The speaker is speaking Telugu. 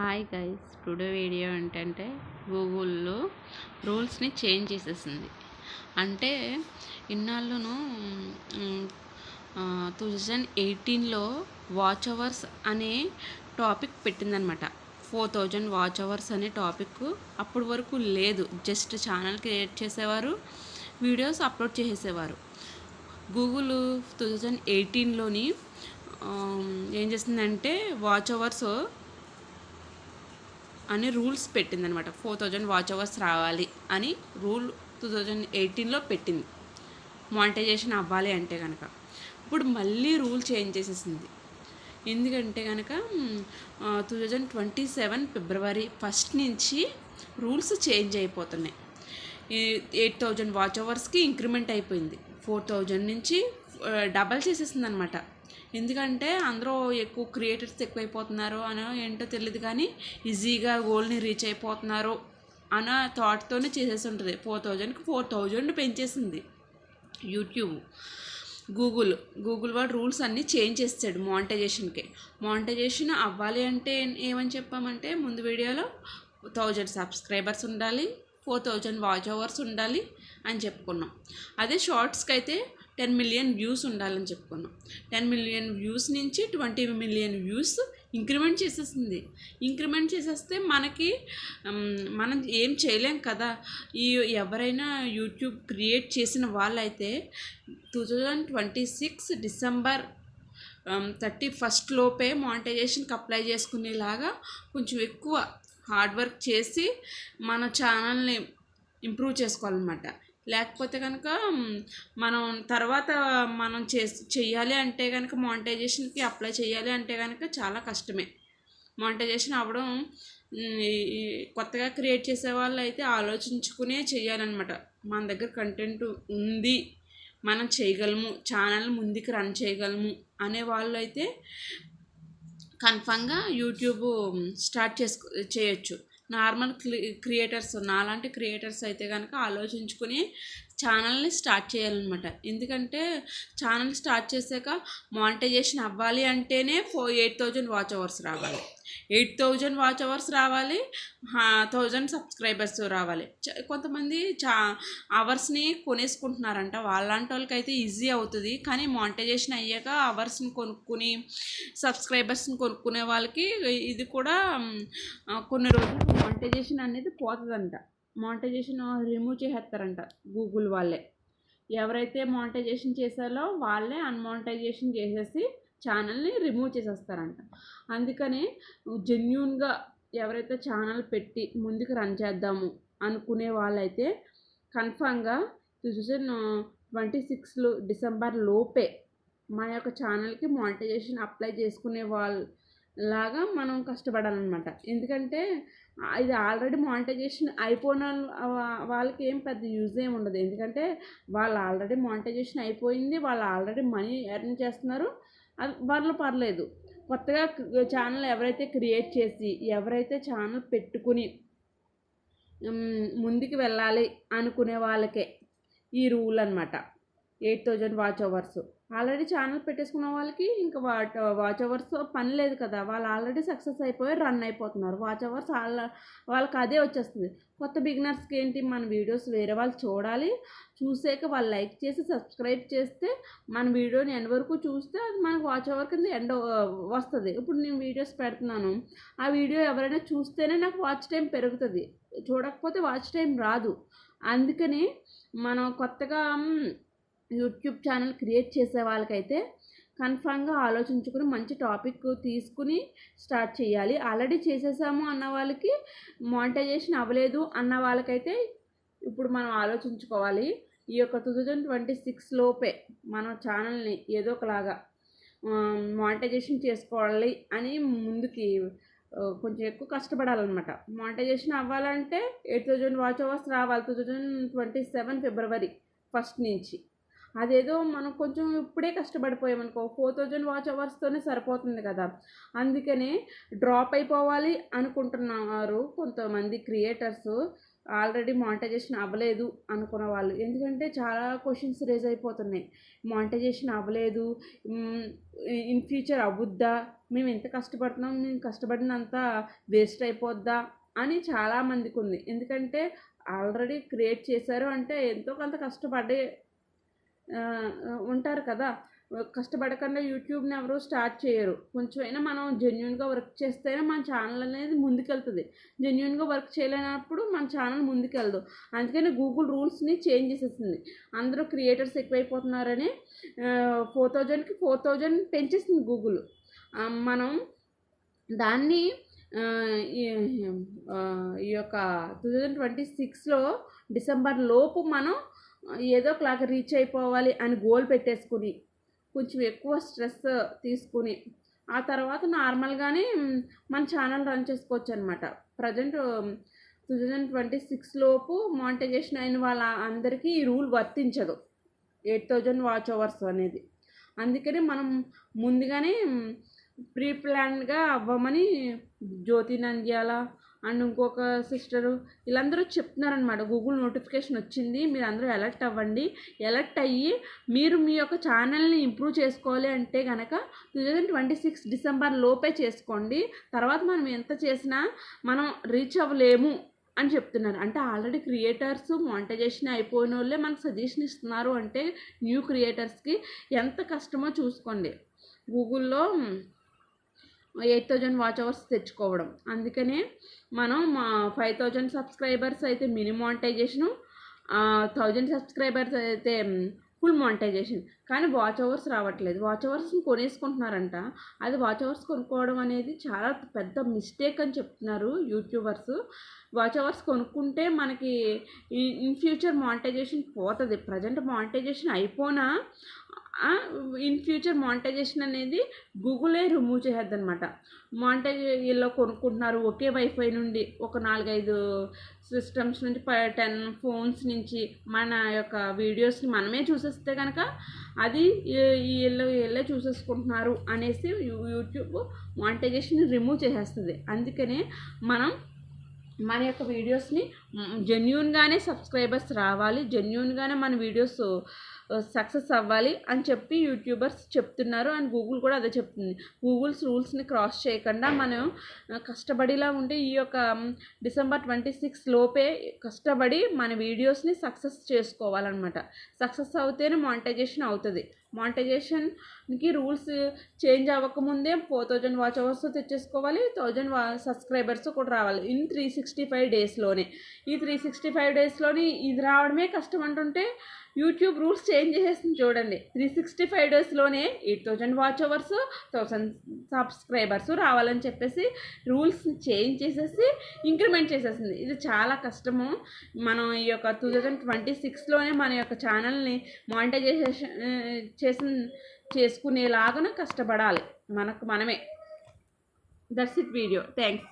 హాయ్ గైస్, టుడే వీడియో ఏంటంటే గూగుల్లో రూల్స్ని చేంజ్ చేసేసింది. అంటే ఇన్నాళ్ళును 2018లో వాచ్ అవర్స్ అనే టాపిక్ పెట్టిందనమాట. 4000 వాచ్ అవర్స్ అనే టాపిక్ అప్పటి వరకు లేదు. జస్ట్ ఛానల్ క్రియేట్ చేసేవారు, వీడియోస్ అప్లోడ్ చేసేసేవారు. గూగుల్ 2018లోని ఏం చేసిందంటే వాచ్ అవర్స్ అని రూల్స్ పెట్టిందనమాట. 4000 వాచ్ అవర్స్ రావాలి అని రూల్ 2018లో పెట్టింది, మానిటైజేషన్ అవ్వాలి అంటే కనుక. ఇప్పుడు మళ్ళీ రూల్ చేంజ్ చేసేసింది. ఎందుకంటే కనుక 2027 ఫిబ్రవరి 1 నుంచి రూల్స్ చేంజ్ అయిపోతున్నాయి. ఈ 8000 వాచ్ అవర్స్కి ఇంక్రిమెంట్ అయిపోయింది. 4000 నుంచి డబల్ చేసేసింది అనమాట. ఎందుకంటే అందరూ ఎక్కువ క్రియేటర్స్ ఎక్కువైపోతున్నారు అనో ఏంటో తెలియదు, కానీ ఈజీగా గోల్ని రీచ్ అయిపోతున్నారు అన్న థాట్తోనే చేసేసి ఉంటుంది. 4000కి 4000 పెంచేసింది యూట్యూబ్. గూగుల్ వాడు రూల్స్ అన్నీ చేంజ్ చేస్తాడు మానిటైజేషన్కి. మానిటైజేషన్ అవ్వాలి అంటే ఏమని చెప్పామంటే ముందు వీడియోలో 1000 సబ్స్క్రైబర్స్ ఉండాలి, 4000 వాచ్ అవర్స్ ఉండాలి అని చెప్పుకున్నాం. అదే షార్ట్స్కి అయితే 10 మిలియన్ వ్యూస్ ఉండాలని చెప్పుకున్నాం. 10 మిలియన్ వ్యూస్ నుంచి 20 మిలియన్ వ్యూస్ ఇంక్రిమెంట్ చేసేసింది. ఇంక్రిమెంట్ చేసేస్తే మనం ఏం చేయలేం కదా. ఎవరైనా యూట్యూబ్ క్రియేట్ చేసిన వాళ్ళైతే 2026 డిసెంబర్ 31 లోపే మానిటైజేషన్కి అప్లై చేసుకునేలాగా కొంచెం ఎక్కువ హార్డ్ వర్క్ చేసి మన ఛానల్ని ఇంప్రూవ్ చేసుకోవాలన్నమాట. లేకపోతే కనుక మనం తర్వాత మనం చెయ్యాలి అంటే కనుక మానిటైజేషన్కి అప్లై చేయాలి అంటే కనుక చాలా కష్టమే. మానిటైజేషన్ అవ్వడం కొత్తగా క్రియేట్ చేసే వాళ్ళు అయితే ఆలోచించుకునే చేయాలన్నమాట. మన దగ్గర కంటెంట్ ఉంది, మనం చేయగలము, ఛానల్ ముందుకు రన్ చేయగలము అనే వాళ్ళు అయితే కన్ఫామ్గా యూట్యూబ్ స్టార్ట్ చేయొచ్చు. నార్మల్ క్రియేటర్స్, నాలాంటి క్రియేటర్స్ అయితే కనుక ఆలోచించుకుని ఛానల్ని స్టార్ట్ చేయాలన్నమాట. ఎందుకంటే ఛానల్ స్టార్ట్ చేశాక మానిటైజేషన్ అవ్వాలి అంటేనే 8000 వాచ్ అవర్స్ రావాలి. 8000 వాచ్ అవర్స్ రావాలి, 1000 సబ్స్క్రైబర్స్ రావాలి. కొంతమంది అవర్స్ని కొనేసుకుంటున్నారంట. వాళ్ళంటి వాళ్ళకి అయితే ఈజీ అవుతుంది, కానీ మానిటైజేషన్ అయ్యాక అవర్స్ని కొనుక్కుని సబ్స్క్రైబర్స్ని కొనుక్కునే వాళ్ళకి ఇది కూడా కొన్ని రోజులు మానిటైజేషన్ అనేది పోతుందంట. మానిటైజేషన్ రిమూవ్ చేసేస్తారంట గూగుల్ వాళ్ళే. ఎవరైతే మానిటైజేషన్ చేశారో వాళ్ళే అన్మానిటైజేషన్ చేసేసి ఛానల్ని రిమూవ్ చేసేస్తారంట. అందుకని జెన్యూన్గా ఎవరైతే ఛానల్ పెట్టి ముందుకు రన్ చేద్దాము అనుకునే వాళ్ళైతే కన్ఫామ్గా 2026 డిసెంబర్ లోపే మన యొక్క ఛానల్కి మానిటైజేషన్ అప్లై చేసుకునే లాగా మనం కష్టపడాలన్నమాట. ఎందుకంటే ఇది ఆల్రెడీ మానిటైజేషన్ అయిపోయిన వాళ్ళకి ఏం పెద్ద యూజ్ ఏమి ఉండదు. ఎందుకంటే వాళ్ళు ఆల్రెడీ మానిటైజేషన్ అయిపోయింది, వాళ్ళు ఆల్రెడీ మనీ ఎర్న్ చేస్తున్నారు, అది వాళ్ళు పర్లేదు. కొత్తగా ఛానల్ ఎవరైతే క్రియేట్ చేసి ఎవరైతే ఛానల్ పెట్టుకుని ముందుకు వెళ్ళాలి అనుకునే వాళ్ళకే ఈ రూల్ అనమాట. 8000 వాచ్ అవర్స్ ఆల్రెడీ ఛానల్ పెట్టేసుకున్న వాళ్ళకి ఇంకా వాచ్ అవర్స్ పని లేదు కదా. వాళ్ళు ఆల్రెడీ సక్సెస్ అయిపోయి రన్ అయిపోతున్నారు. వాచ్ అవర్స్ వాళ్ళకి అదే వచ్చేస్తుంది. కొత్త బిగినర్స్కి ఏంటి, మన వీడియోస్ వేరే వాళ్ళు చూడాలి, చూసాక వాళ్ళు లైక్ చేసి సబ్స్క్రైబ్ చేస్తే మన వీడియోని ఎండ్ వరకు చూస్తే అది మనకు వాచ్ అవర్ కింద ఎండ్ వస్తుంది. ఇప్పుడు నేను వీడియోస్ పెడుతున్నాను, ఆ వీడియో ఎవరైనా చూస్తేనే నాకు వాచ్ టైం పెరుగుతుంది, చూడకపోతే వాచ్ టైం రాదు. అందుకని మనం కొత్తగా యూట్యూబ్ ఛానల్ క్రియేట్ చేసే వాళ్ళకైతే కన్ఫామ్గా ఆలోచించుకుని మంచి టాపిక్ తీసుకుని స్టార్ట్ చేయాలి. ఆల్రెడీ చేసేసాము అన్న వాళ్ళకి, మానిటైజేషన్ అవ్వలేదు అన్న వాళ్ళకైతే ఇప్పుడు మనం ఆలోచించుకోవాలి. ఈ యొక్క 2026 లోపే మన ఛానల్ని ఏదో ఒకలాగా మానిటైజేషన్ చేసుకోవాలి అని ముందుకి కొంచెం ఎక్కువ కష్టపడాలన్నమాట. మానిటైజేషన్ అవ్వాలంటే 8000 వాచ్ అవర్స్ రావాలి 2027 ఫిబ్రవరి 1 నుంచి. అదేదో మనం కొంచెం ఇప్పుడే కష్టపడిపోయామనుకో 4000 వాచ్ అవర్స్తోనే సరిపోతుంది కదా. అందుకనే డ్రాప్ అయిపోవాలి అనుకుంటున్నారు కొంతమంది క్రియేటర్స్. ఆల్రెడీ మానిటైజేషన్ అవ్వలేదు అనుకున్న వాళ్ళు, ఎందుకంటే చాలా క్వశ్చన్స్ రేజ్ అయిపోతున్నాయి. మానిటైజేషన్ అవ్వలేదు, ఇన్ ఫ్యూచర్ అవ్వుద్దా, మేము ఎంత కష్టపడుతున్నాం, మేము కష్టపడినంత వేస్ట్ అయిపోద్దా అని చాలామందికి ఉంది. ఎందుకంటే ఆల్రెడీ క్రియేట్ చేశారు అంటే ఎంతో కొంత కష్టపడి ఉంటారు కదా. కష్టపడకుండా యూట్యూబ్ని ఎవరు స్టార్ట్ చేయరు. కొంచెమైనా మనం జెన్యున్గా వర్క్ చేస్తేనే మన ఛానల్ అనేది ముందుకెళ్తుంది. జెన్యున్గా వర్క్ చేయలేనప్పుడు మన ఛానల్ ముందుకెళ్ళదు. అందుకని గూగుల్ రూల్స్ని చేంజ్ చేసేసింది. అందరూ క్రియేటర్స్ ఎక్కువైపోతున్నారని 4000కి 4000 పెంచేసింది గూగుల్. మనం దాన్ని ఈ యొక్క 2026లో డిసెంబర్ లోపు మనం ఏదో ఒకలాగా రీచ్ అయిపోవాలి అని గోల్ పెట్టేసుకుని కొంచెం ఎక్కువ స్ట్రెస్ తీసుకుని ఆ తర్వాత నార్మల్గానే మన ఛానల్ రన్ చేసుకోవచ్చు అనమాట. ప్రజెంట్ 2026 లోపు మానిటైజేషన్ అయిన వాళ్ళ అందరికీ ఈ రూల్ వర్తించదు, 8000 వాచ్ అవర్స్ అనేది. అందుకని మనం ముందుగానే ప్రీ ప్లాన్గా అవ్వమని జ్యోతి నంద్యాల అండ్ ఇంకొక సిస్టరు వీళ్ళందరూ చెప్తున్నారనమాట. గూగుల్ నోటిఫికేషన్ వచ్చింది, మీరు అందరూ అలర్ట్ అవ్వండి, అలర్ట్ అయ్యి మీరు మీ యొక్క ఛానల్ని ఇంప్రూవ్ చేసుకోవాలి అంటే కనుక 2026 డిసెంబర్ లోపే చేసుకోండి. తర్వాత మనం ఎంత చేసినా మనం రీచ్ అవ్వలేము అని చెప్తున్నారు. అంటే ఆల్రెడీ క్రియేటర్స్ మానిటైజేషన్ అయిపోయిన వాళ్ళే మనకు సజెషన్ ఇస్తున్నారు అంటే న్యూ క్రియేటర్స్కి ఎంత కష్టమో చూసుకోండి. గూగుల్లో 8000 వాచ్ అవర్స్ తెచ్చుకోవడం. అందుకనే మనం 5000 సబ్స్క్రైబర్స్ అయితే మినీ మానిటైజేషను, 1000 సబ్స్క్రైబర్స్ అయితే ఫుల్ మానిటైజేషన్. కానీ వాచ్ అవర్స్ రావట్లేదు. వాచ్ అవర్స్ని కొనేసుకుంటున్నారంట. అది వాచ్ అవర్స్ కొనుక్కోవడం అనేది చాలా పెద్ద మిస్టేక్ అని చెప్తున్నారు యూట్యూబర్స్. వాచ్ అవర్స్ కొనుక్కుంటే మనకి ఇన్ ఫ్యూచర్ మానిటైజేషన్ పోతుంది. ప్రజెంట్ మానిటైజేషన్ అయిపోయినా ఇన్ ఫ్యూచర్ మానిటైజేషన్ అనేది గూగులే రిమూవ్ చేసేది అనమాట. మానిటైజేషన్లో కొనుక్కుంటున్నారు ఒకే వైఫై నుండి ఒక 4-5 సిస్టమ్స్ నుంచి 10 ఫోన్స్ నుంచి మన యొక్క వీడియోస్ని మనమే చూసేస్తే కనుక అది వీళ్ళే చూసేసుకుంటున్నారు అనేసి యూట్యూబ్ మానిటైజేషన్ రిమూవ్ చేసేస్తుంది. అందుకనే మనం మన యొక్క వీడియోస్ని జెన్యూన్గానే సబ్స్క్రైబర్స్ రావాలి, జెన్యూన్గానే మన వీడియోస్ సక్సెస్ అవ్వాలి అని చెప్పి యూట్యూబర్స్ చెప్తున్నారు. అండ్ గూగుల్ కూడా అదే చెప్తుంది. గూగుల్స్ రూల్స్ని క్రాస్ చేయకుండా మనం కష్టపడిలా ఉంటే ఈ యొక్క డిసెంబర్ 26 లోపే కష్టపడి మన వీడియోస్ని సక్సెస్ చేసుకోవాలన్నమాట. సక్సెస్ అవుతేనే మానిటైజేషన్ అవుతుంది. మానిటైజేషన్కి రూల్స్ చేంజ్ అవ్వకముందే 4000 వాచ్ అవర్స్ తెచ్చేసుకోవాలి, 1000 సబ్స్క్రైబర్స్ కూడా రావాలి ఇన్ 365 డేస్లోనే. ఈ 365 డేస్లోని ఇది రావడమే కష్టం అంటుంటే యూట్యూబ్ రూల్స్ చేంజ్ చేసేసింది చూడండి. 365 డేస్లోనే 8000 వాచ్ అవర్స్, 1000 సబ్స్క్రైబర్స్ రావాలని చెప్పేసి రూల్స్ని చేంజ్ చేసేసి ఇంక్రిమెంట్ చేసేసింది. ఇది చాలా కష్టము. మనం ఈ యొక్క 2026లోనే మన యొక్క ఛానల్ని మానిటైజేషన్ చేసుకునేలాగా కష్టపడాలి మనకు మనమే. That's it video. థ్యాంక్స్.